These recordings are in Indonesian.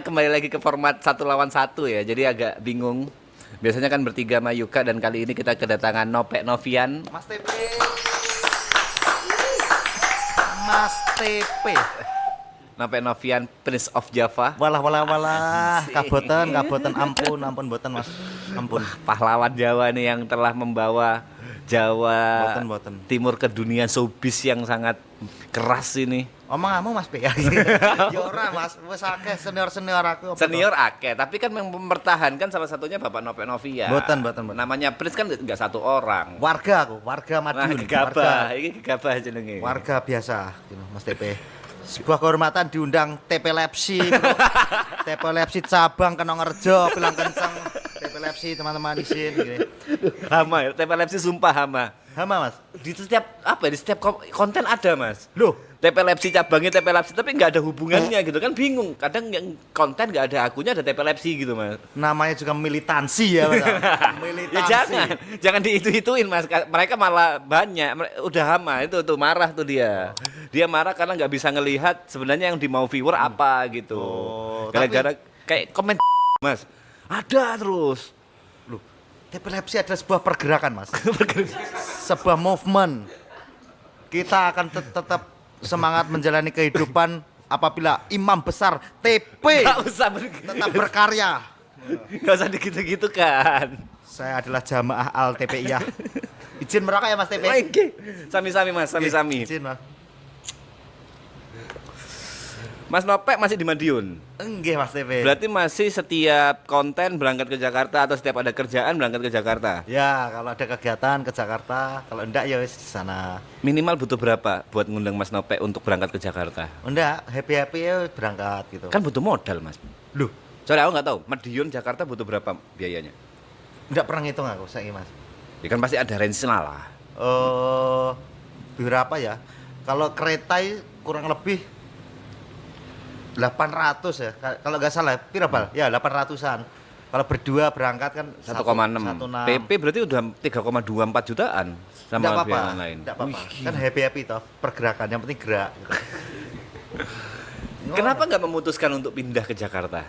Kembali lagi ke format 1 lawan 1 ya, jadi agak bingung. Biasanya kan bertiga sama Yuka dan kali ini kita kedatangan Nopek Novian. Mas TP. Mas TP. Nopek Novian Prince of Java. Walah. Kaboten, ampun boten Mas. Ampun. Pahlawan Jawa nih yang telah membawa Jawa Boten. Timur ke dunia showbiz yang sangat keras ini. Omonganmu Mas P. Ya ora Mas, wis akeh senior aku. Senior akeh, tapi kan yang mempertahankan salah satunya Bapak Nopek Novian. Boten. Namanya Prince kan nggak satu orang. Warga Nah, Madiun. gegabah, ini gegabah jenenge. Warga biasa gitu, Mas TP. Sebuah kehormatan diundang TP Lepsi, bro. TP Lepsi cabang Kenongerjo, bilang kenceng. TP Lepsi teman-teman di sini. Gitu. Hama ya, TPLFC sumpah hama. Hama Mas. Di setiap konten ada Mas. Loh, TPLFC cabangnya TPLFC tapi nggak ada hubungannya gitu kan, bingung. Kadang yang konten nggak ada akunnya ada TPLFC gitu Mas. namanya juga militansi ya Mas. Ya jangan dihitu-hituin Mas. Mereka malah banyak, udah hama itu tuh marah tuh dia. Dia marah karena nggak bisa ngelihat sebenarnya yang dimau viewer apa gitu. Gara-gara kayak komen Mas. Ada terus. Loh, epilepsi adalah sebuah pergerakan, Mas. Sebuah movement. Kita akan tetap semangat menjalani kehidupan apabila imam besar TP Nggak usah tetap berkarya. Nggak usah digitu-gitu kan. Saya adalah jamaah Al TPIyah. Izin merokok ya Mas TP. Oke. Sami-sami Mas, sami-sami. Izin Mas. Mas Nopek masih di Madiun. Enggih Mas TP. Berarti masih setiap konten berangkat ke Jakarta atau setiap ada kerjaan berangkat ke Jakarta. Ya, kalau ada kegiatan ke Jakarta, kalau enggak ya wis di sana. Minimal butuh berapa buat ngundang Mas Nopek untuk berangkat ke Jakarta? Enggak, happy ya berangkat gitu. Kan butuh modal, Mas. Loh, Soalnya aku nggak tahu, Madiun Jakarta butuh berapa biayanya? enggak pernah ngitung aku saya Mas. Ya kan pasti ada range-nya lah. Berapa ya? Kalau kereta kurang lebih 800 ya. Kalau nggak salah, pira Bal? Ya 800-an. Kalau berdua berangkat kan 1,6. 1,6. PP berarti udah 3,24 jutaan sama Nggak apa-apa. biaya lain. Nggak apa-apa. Kan happy toh, pergerakan yang penting gerak gitu. Kenapa nggak memutuskan untuk pindah ke Jakarta?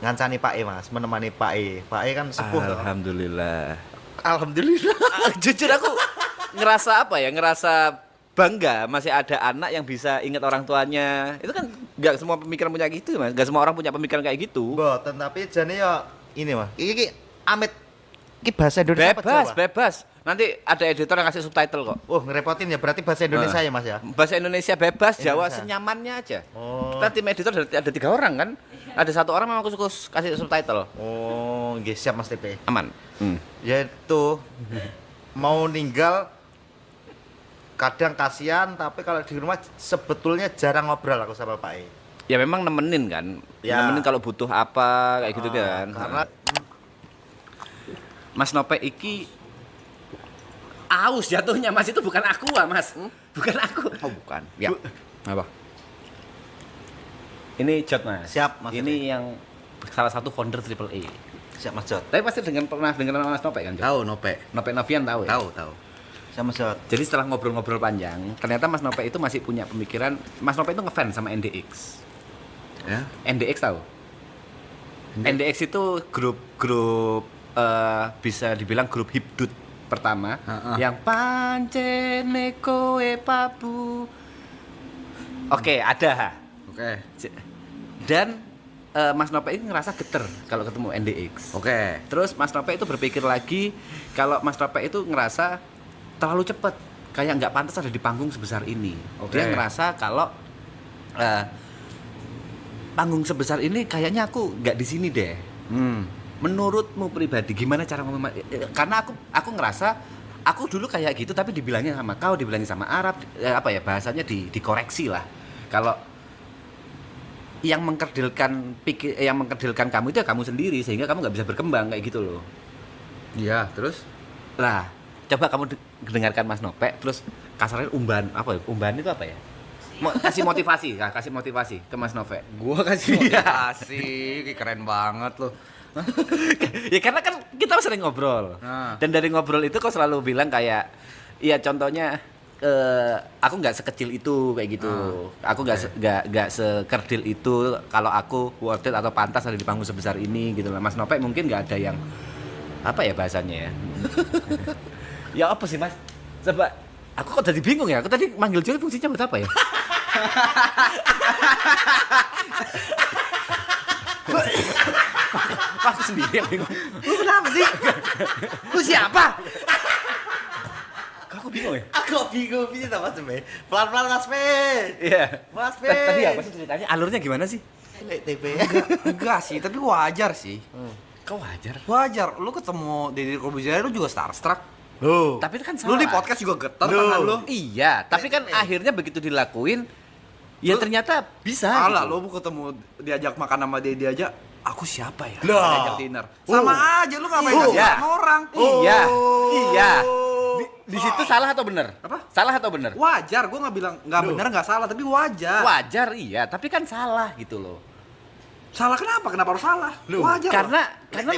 Ngancani Pak E Mas, menemani Pak E. Pak E kan sepuh toh. Alhamdulillah. Alhamdulillah. Jujur aku ngerasa apa ya? Ngerasa bangga masih ada anak yang bisa ingat orang tuanya. Itu kan nggak semua pemikiran punya gitu Mas. Nggak semua orang punya pemikiran kayak gitu. Boten, tapi jane ya ini Mas. Iki Amit iki bahasa Indonesia apa Bebas, Jawa? bebas. Nanti ada editor yang kasih subtitle kok. Oh, ngerepotin ya. Berarti bahasa Indonesia ya Mas ya. Bahasa Indonesia bebas, Jawa Indonesia. senyamannya aja. Oh. Kita tim editor ada 3 orang kan. Ada 1 orang memang khusus kasih subtitle. Oh, nggih siap Mas TP. Aman. Yaitu mau ninggal kadang kasihan, tapi kalau di rumah sebetulnya jarang ngobrol aku sama Pak E. Ya memang nemenin kan. Ya. Nemenin kalau butuh apa kayak gitu kan. Karena Mas Nopek iki aus jatuhnya Mas, itu bukan aku Mas. Bukan aku. oh bukan. Ya. Apa? Ini Jot Mas. Siap, Mas. Ini yang salah satu founder Triple A. Siap Mas Jot. Tapi pasti pernah dengar nama Mas Nopek kan? Jot? Tahu Nopek. Nopek Novian tahu ya? Tahu. Siap Mas Jot. Jadi setelah ngobrol-ngobrol panjang, ternyata Mas Nopek itu masih punya pemikiran. Mas Nopek itu ngefans sama NDX. Ya. NDX tahu? NDX itu grup bisa dibilang grup hipdut pertama yang pancene kowe pabu. Oke, ada. Oke. Dan Mas Nopek itu ngerasa geter kalau ketemu NDX. Oke. Terus Mas Nopek itu berpikir lagi kalau Mas Nopek itu ngerasa terlalu cepat, kayak nggak pantas ada di panggung sebesar ini. Oke. Dia ngerasa kalau panggung sebesar ini kayaknya aku nggak di sini deh. Menurutmu pribadi gimana cara ngomong? Karena aku ngerasa aku dulu kayak gitu tapi dibilangnya sama kau, dibilangnya sama Arab, apa ya bahasanya dikoreksi lah. Kalau yang mengkerdilkan kamu itu ya kamu sendiri, sehingga kamu nggak bisa berkembang kayak gitu loh. Iya, terus Lah, coba kamu dengarkan Mas Nopek, terus kasarnya umban apa ya? Umban itu apa ya? Kasih motivasi ke Mas Nopek. gua kasih motivasi, keren banget loh. Ya karena kan kita sering ngobrol. Nah. Dan dari ngobrol itu kau selalu bilang kayak, iya contohnya aku nggak sekecil itu kayak gitu. Aku nggak sekerdil itu kalau aku worth it atau pantas ada di panggung sebesar ini gitu lah. Mas Nope mungkin nggak ada yang apa ya bahasanya ya. Ya apa sih Mas? Coba aku kok jadi bingung ya. Aku tadi manggil Jul fungsinya buat apa ya? Aku sendiri yang bingung. Lu kenapa sih? Lu siapa? Kok aku bingung ya? Aku bingung piye ta Mas Be. Pelan-pelan Mas Be. Iya. Mas Be. Tadi apa sih ceritanya? Alurnya gimana sih? Lek TP. Enggak sih, tapi wajar sih. Kau wajar. Wajar, lu ketemu Deddy Corbuzier lu juga starstruck. Loh. Tapi itu kan salah. Lu di podcast juga getar Loh. tangan lu. Iya, tapi kan akhirnya begitu dilakuin, ya Lu- ternyata bisa. Alah, gitu. lu ketemu diajak makan sama Deddy aja, aku siapa ya? Lah. Diajak dinner. Sama aja lu ngapain Oh. kasih Iya. makan orang. Iya, iya. Di situ salah atau benar? Apa? Salah atau benar? Wajar, gua nggak bilang nggak benar nggak salah, tapi wajar. Wajar iya, tapi kan salah gitu loh. Salah kenapa? Kenapa harus salah? Loh, Wajar. Karena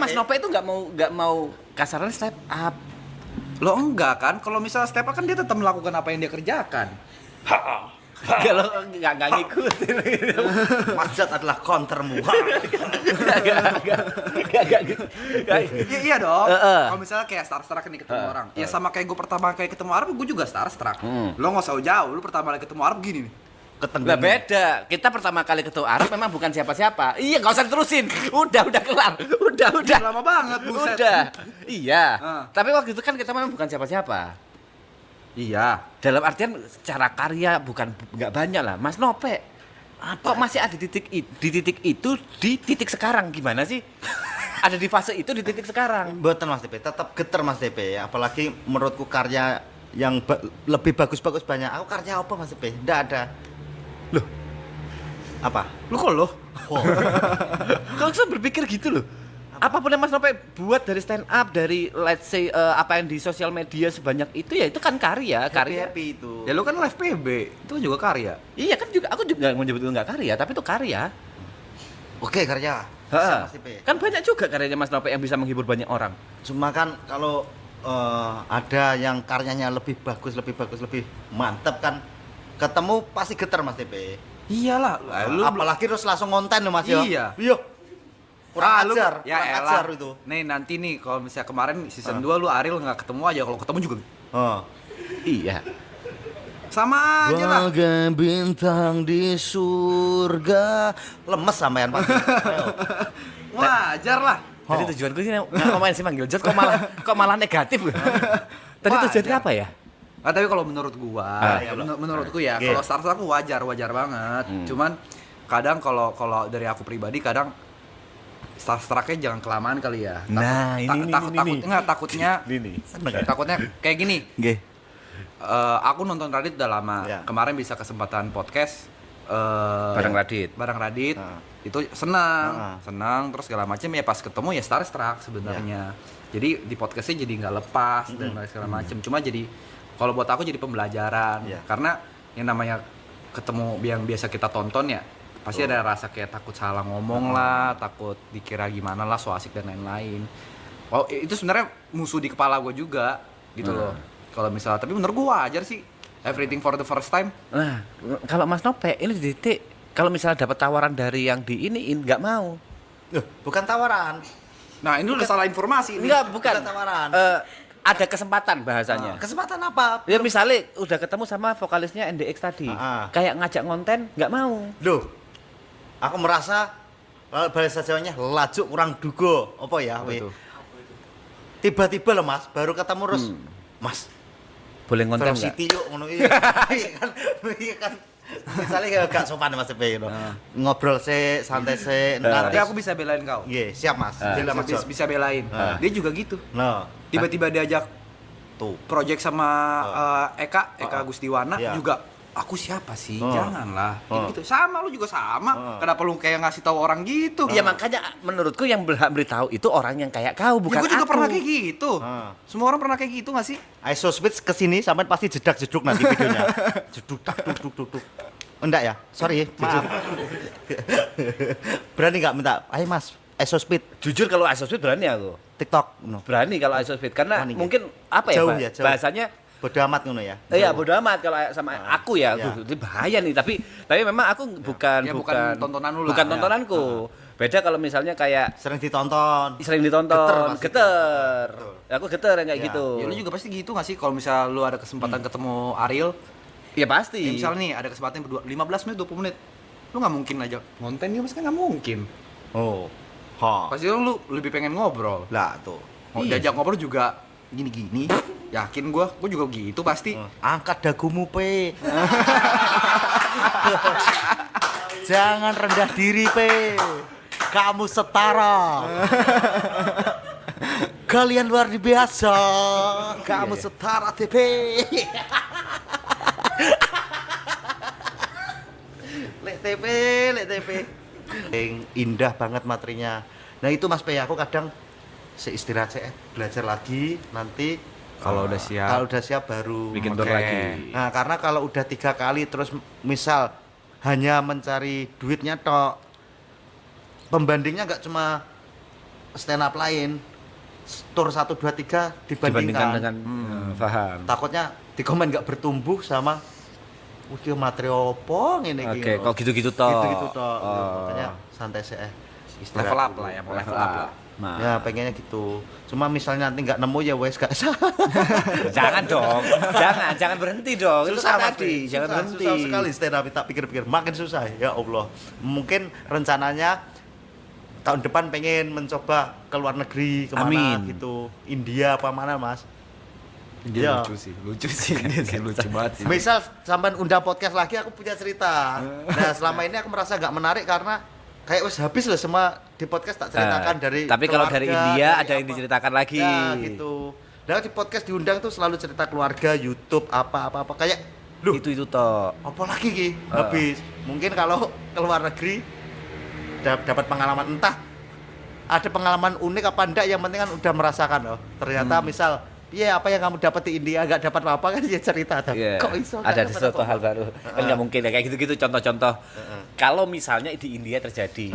Mas Nope itu nggak mau kasarnya step up. lo enggak kan? Kalau misalnya step up kan dia tetap melakukan apa yang dia kerjakan. Kalau nggak ngikutin gitu. Mas Jat adalah countermu. Nggak gitu. Iya dong. Heeh. Kalau misalnya kayak starstruck nih ketemu orang. Ya sama kayak gue pertama kali ketemu Arab, gue juga starstruck. Hmm. Lo nggak usah jauh, lu pertama kali ketemu Arab gini nih. Lah beda. Kita pertama kali ketemu Arab memang bukan siapa-siapa. Iya, nggak usah diterusin. Udah kelar. Udah. Lama banget, buset. Udah. Iya. Ah. Tapi waktu itu kan kita memang bukan siapa-siapa. Iya. Dalam artian secara karya bukan nggak banyak lah. Mas Nope kok masih ada di titik itu di titik sekarang gimana sih? Ada di fase itu di titik sekarang. Mboten Mas DP, tetap geter Mas DP ya. Apalagi menurutku karya yang lebih bagus-bagus banyak. Aku karya apa Mas DP? Nggak ada. Loh. Apa? Lu kok lo? Oh. Kalau saya berpikir gitu loh. Apapun yang Mas Nope buat dari stand up, dari let's say apa yang di sosial media sebanyak itu ya itu kan karya. Happy itu. Ya lu kan live PB, itu kan juga karya. Iya kan juga aku juga nggak menyebut itu nggak karya, tapi itu karya. Oke, karya. Bisa, Ha. Mas DP. Kan banyak juga karyanya Mas Nope yang bisa menghibur banyak orang. Cuma kan kalau ada yang karyanya lebih bagus, lebih mantap kan ketemu pasti geter Mas DP. Iyalah, Apalagi terus langsung ngonten loh Mas ya. Iya. Iya. Kurang lu- ajar, ya kurang elah. ajar itu. Nih nanti nih kalau misalnya kemarin season 2 lu Ariel nggak ketemu aja, kalau ketemu juga Oh. Iya. sama aja lah. Bagai bintang di surga. Lemes sampean Pak. Ayo. Wajar lah. Tadi tujuanku sih nggak main sih manggil Jod kok malah negatif loh. Tadi Wah, tujuannya apa ya? Ah, tapi kalau menurut gua, iya, menurutku ya, Oke. kalau starstruck aku wajar banget. Cuman kadang kalau dari aku pribadi kadang starstrucknya jangan kelamaan kali ya. Nah, ini. Takutnya Ini. takutnya kayak gini. Nggih. Aku nonton Radit udah lama. Ya. Kemarin bisa kesempatan podcast Bareng Radit. Bareng Radit. Ah. Itu senang terus segala macam ya, pas ketemu ya starstruck sebenarnya. Jadi di podcastnya jadi nggak lepas dan segala macam. Cuma jadi kalau buat aku jadi pembelajaran. Iya. Karena yang namanya ketemu yang biasa kita tonton ya pasti ada rasa kayak takut salah ngomong lah, takut dikira gimana lah, so asik dan lain-lain. Oh, itu sebenarnya musuh di kepala gue juga gitu loh. Kalau misalnya, tapi menurut gue wajar sih, everything for the first time. Nah, kalau Mas Nope ini di titik kalau misalnya dapat tawaran dari yang di iniin nggak mau. Loh, bukan tawaran. Nah, ini udah salah informasi ini. Enggak, bukan. Bukan tawaran. Ada kesempatan bahasanya. Kesempatan apa? Ya misalnya udah ketemu sama vokalisnya NDX tadi, kayak ngajak konten nggak mau. Loh. Aku merasa bahasa Jawanya laju kurang dugo. Apa ya? Apa we? itu? Tiba-tiba loh Mas, baru ketemu terus. Mas, Boleh konten nggak? Velocity yuk ngono iki. Iya kan. Misalnya gak sopan Mas Tepe gitu. Ngobrol sih, santai sih. Nanti aku bisa belain kau. Iya, siap Mas. Bela Mas. Bisa belain. Dia juga gitu. Nah, Tiba-tiba diajak tuh. project sama Eka Gustiwana Iya. juga. Aku siapa sih? Oh. Janganlah. Oh. Gitu. Sama lu juga sama. Kenapa lu kayak ngasih tahu orang gitu? Iya makanya menurutku yang berhak beritahu itu orang yang kayak kau, bukan Ya, gue juga aku. pernah kayak gitu. Ah. Semua orang pernah kayak gitu gak sih? ISO switch kesini sampai pasti jedak-jeduk nanti videonya. Jeduk tak duk duk duk duk. Enggak ya? Sorry, maaf. Berani nggak minta? Ayo Mas, ISO speed Jujur kalau ISO Speed berani aku. TikTok. No. Berani kalau ISO Speed karena Berani, mungkin apa ya, Jauh Pak? ya, jauh. Bahasanya Bodo amat ngono ya. Iya, bodo amat kalau sama aku ya. Iya. Aduh, ini bahaya nih, tapi memang aku bukan Ya, bukan tontonan lu lah. Bukan Ya. tontonanku. Beda kalau misalnya kayak Sering ditonton. sering ditonton, Geter geter. pasti. Aku geter yang kayak Iya. gitu. Ya lu juga pasti gitu nggak sih kalau misal lu ada kesempatan ketemu Ariel, Ya pasti. ya misal nih ada kesempatan berdua 15 menit 20 menit. Lu nggak mungkin aja ngonten dia pasti kan nggak mungkin. Oh. Ha. Pasti lu lebih pengen ngobrol. Lah tuh. Iya. Diajak ngobrol juga gini-gini. Yakin gua juga gitu pasti. Angkat dagumu, Pe. Jangan rendah diri, Pe. Kamu setara. Kalian luar biasa. Kamu setara, TP. Lek TP. Indah banget materinya. Nah itu Mas Pe, aku kadang seistirahat saya belajar lagi nanti Kalau udah siap. Kalau udah siap baru Bikin tour Oke. lagi. Nah, karena kalau udah 3 kali terus misal hanya mencari duitnya tok, pembandingnya nggak cuma stand up lain, tour 1, 2, 3 Dibandingkan dengan paham. takutnya di komen nggak bertumbuh sama wih materi opo ngene iki. Oke, kok gitu-gitu toh. Gitu-gitu tok. Oh. Makanya santai sih Level up lah ya, mau level up lah. Nah, Ya pengennya gitu. Cuma misalnya nanti nggak nemu ya wes gak sah. jangan dong. jangan berhenti dong. Itu kan Mas, tadi, Pe. jangan Susah, berhenti. Susah sekali stand up, tak pikir-pikir makin susah ya Allah. Mungkin rencananya tahun depan pengen mencoba ke luar negeri kemana Amin. gitu, India apa mana Mas? Dia Iya. lucu sih dia sih lucu banget sih. Misal sampai undang podcast lagi aku punya cerita. Nah selama ini aku merasa nggak menarik karena kayak wes habis loh semua di podcast tak ceritakan dari tapi kalau dari keluarga, India dari ada yang apa. diceritakan lagi. Ya gitu. Nah di podcast diundang tuh selalu cerita keluarga, YouTube apa kayak loh Itu toh. apa lagi ki habis. Mungkin kalau ke luar negeri dapat pengalaman entah ada pengalaman unik apa enggak, yang penting kan udah merasakan loh. Ternyata misal iya apa yang kamu dapat di India nggak dapat apa-apa kan dia cerita tuh. Iya. Kok iso Ada nggak dapat sesuatu apa-apa? hal baru. Kan nggak mungkin ya kayak gitu-gitu contoh-contoh. Kalau misalnya di India terjadi.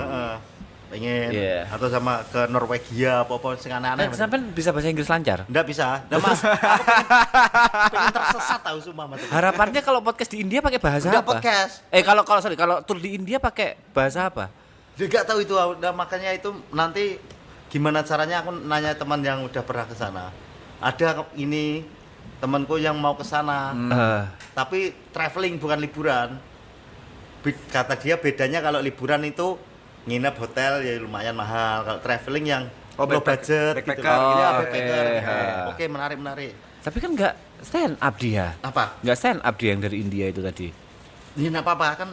Pengen Iya. atau sama ke Norwegia apa-apa sing aneh-aneh. Sampai bisa bahasa Inggris lancar. Enggak bisa. Nah, Mas, aku pengen tersesat tahu semua Mas. Harapannya kalau podcast di India pakai bahasa Enggak apa? podcast. Kalau tour di India pakai bahasa apa? Dia enggak tahu itu. Nah, makanya itu nanti gimana caranya aku nanya teman yang udah pernah ke sana. Ada ini temanku yang mau ke sana. Tapi traveling bukan liburan. Kata dia bedanya kalau liburan itu nginep hotel ya lumayan mahal. Kalau traveling yang low budget gitu. backpacker. Iya, Oh, backpacker. oke. Oke, menarik. Tapi kan nggak stand up dia. Apa? Nggak stand up dia yang dari India itu tadi. Ini enggak apa-apa kan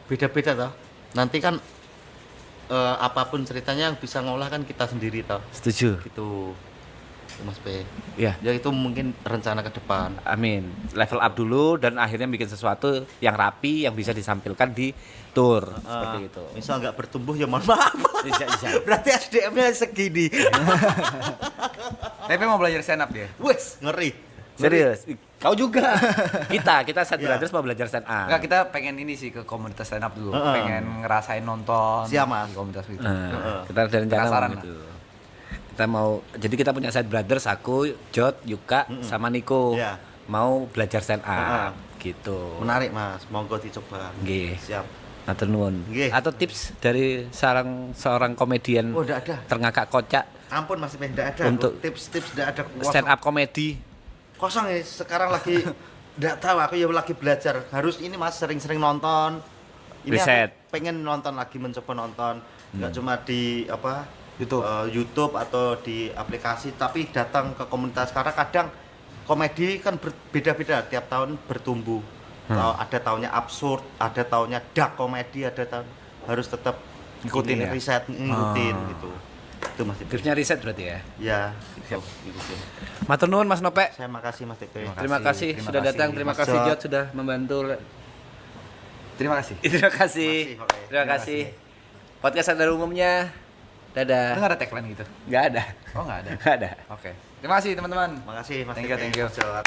beda-beda toh. Nanti kan apapun ceritanya yang bisa ngolah kan kita sendiri toh. Setuju. Gitu. Mas P. Ya, Ya itu mungkin rencana ke depan. amin. Level up dulu dan akhirnya bikin sesuatu yang rapi yang bisa disampilkan di tour seperti itu. Misal nggak bertumbuh ya mohon maaf. Bisa. Berarti SDM-nya segini. Tapi mau belajar stand up dia. Wes, ngeri. Serius. Kau juga. kita Set Brothers mau belajar stand up. Enggak, kita pengen ini sih ke komunitas stand up dulu. Heeh. Pengen ngerasain nonton Siap, Mas. di komunitas itu. Kita ada rencana Penasaran mau gitu. Kita mau, jadi kita punya Set Brothers, aku, Jod, Yuka, sama Niko. Iya. Mau belajar stand up. Gitu. Menarik Mas, monggo dicoba. Nggih. Siap. Matur nuwun. Nggih. Atau tips dari seorang komedian Oh, enggak ada. terngakak kocak Ampun Mas, enggak ada. Untuk tips-tips enggak ada. stand up komedi. Kosong ya, sekarang lagi enggak tahu, aku ya lagi belajar. Harus ini Mas sering-sering nonton. Ini Riset. aku pengen nonton lagi, mencoba nonton. Enggak cuma di apa? YouTube. YouTube atau di aplikasi, tapi datang ke komunitas karena kadang komedi kan beda-beda tiap tahun bertumbuh. Ada tahunnya absurd, ada tahunnya dark komedi, ada tahun harus tetap Ngikutin ini, ya? riset, ngikutin gitu. Itu Mas Tipe. Tipsnya riset berarti ya. Ya, gitu sih. Matur nuwun Mas Nope. Saya makasih Mas Tipe. Terima kasih terima sudah kasih, datang. Terima Mas kasih Jod. Jod sudah membantu. Terima kasih. Terima kasih. Oke. Terima kasih. Podcast pada umumnya. Lu Dadah. nggak ada tagline gitu? Nggak ada. Oh nggak ada. Nggak ada. Oke. Terima kasih teman-teman. Makasih Mas Thank you, Tipe. thank you. Mas Jod.